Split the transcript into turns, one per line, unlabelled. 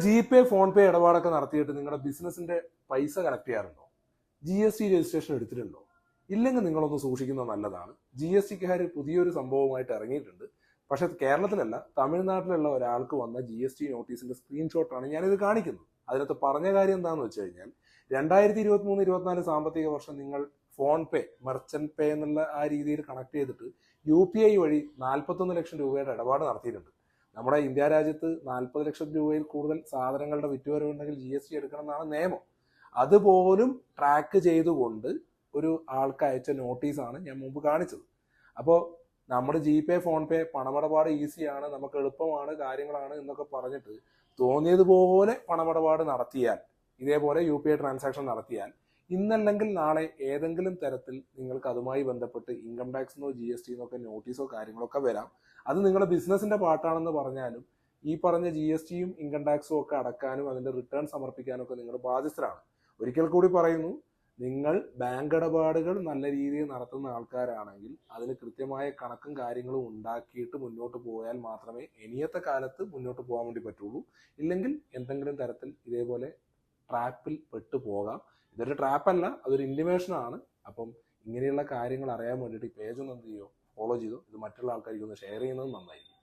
GPay phone പേ ഇടപാടൊക്കെ നടത്തിയിട്ട് നിങ്ങളുടെ ബിസിനസിന്റെ പൈസ കളക്ട് ചെയ്യാറുണ്ടോ? GST രജിസ്ട്രേഷൻ എടുത്തിട്ടുണ്ടോ? ഇല്ലെങ്കിൽ നിങ്ങളൊന്ന് സൂക്ഷിക്കുന്നത് നല്ലതാണ്. GSTക്കാർ പുതിയൊരു സംഭവമായിട്ട് ഇറങ്ങിയിട്ടുണ്ട്. പക്ഷെ കേരളത്തിലല്ല, തമിഴ്നാട്ടിലുള്ള ഒരാൾക്ക് വന്ന GST നോട്ടീസിന്റെ സ്ക്രീൻഷോട്ടാണ് ഞാനിത് കാണിക്കുന്നത്. അതിനകത്ത് പറഞ്ഞ കാര്യം എന്താണെന്ന് വെച്ച് കഴിഞ്ഞാൽ 2023-24 സാമ്പത്തിക വർഷം നിങ്ങൾ ഫോൺ പേ, മെർച്ചന്റ് പേ എന്നുള്ള ആ രീതിയിൽ കണക്ട് ചെയ്തിട്ട് UPI വഴി 41 ലക്ഷം രൂപയുടെ ഇടപാട് നടത്തിയിട്ടുണ്ട്. നമ്മുടെ ഇന്ത്യ രാജ്യത്ത് 40 ലക്ഷം രൂപയിൽ കൂടുതൽ സാധനങ്ങളുടെ വിറ്റുവരവുണ്ടെങ്കിൽ GST എടുക്കണം എന്നാണ് നിയമം. അതുപോലും ട്രാക്ക് ചെയ്തുകൊണ്ട് ഒരു ആൾക്ക് അയച്ച നോട്ടീസാണ് ഞാൻ മുമ്പ് കാണിച്ചത്. അപ്പോൾ നമ്മുടെ ജിപേ ഫോൺ പേ പണമിടപാട് ഈസിയാണ്, നമുക്ക് എളുപ്പമാണ്, കാര്യങ്ങളാണ് എന്നൊക്കെ പറഞ്ഞിട്ട് തോന്നിയതുപോലെ പണമിടപാട് നടത്തിയാൽ, ഇതേപോലെ UPI ട്രാൻസാക്ഷൻ നടത്തിയാൽ, ഇന്നല്ലെങ്കിൽ നാളെ ഏതെങ്കിലും തരത്തിൽ നിങ്ങൾക്ക് അതുമായി ബന്ധപ്പെട്ട് ഇൻകം ടാക്സിനോ GST എന്നൊക്കെ നോട്ടീസോ കാര്യങ്ങളൊക്കെ വരാം. അത് നിങ്ങളുടെ ബിസിനസിന്റെ പാർട്ടാണെന്ന് പറഞ്ഞാലും ഈ പറഞ്ഞ GSTയും ഇൻകം ടാക്സും ഒക്കെ അടക്കാനും അതിന്റെ റിട്ടേൺ സമർപ്പിക്കാനും ഒക്കെ നിങ്ങൾ ബാധ്യസ്ഥരാണ്. ഒരിക്കൽ കൂടി പറയുന്നു, നിങ്ങൾ ബാങ്ക് ഇടപാടുകൾ നല്ല രീതിയിൽ നടത്തുന്ന ആൾക്കാരാണെങ്കിൽ അതിന് കൃത്യമായ കണക്കും കാര്യങ്ങളും ഉണ്ടാക്കിയിട്ട് മുന്നോട്ട് പോയാൽ മാത്രമേ ഇനിയത്തെ കാലത്ത് മുന്നോട്ട് പോകാൻ വേണ്ടി പറ്റുള്ളൂ. ഇല്ലെങ്കിൽ എന്തെങ്കിലും തരത്തിൽ ഇതേപോലെ ട്രാപ്പിൽ പെട്ടു പോകാം. ഇതൊരു ട്രാപ്പല്ല, അതൊരു ഇൻറ്റിമേഷനാണ്. അപ്പം ഇങ്ങനെയുള്ള കാര്യങ്ങൾ അറിയാൻ വേണ്ടിയിട്ട് ഈ പേജ് ഒന്ന് എന്ത് ചെയ്യോ, ഫോളോ ചെയ്തോ. ഇത് മറ്റുള്ള ആൾക്കാർക്ക് ഒന്ന് ഷെയർ ചെയ്യുന്നത് നന്നായിരിക്കും.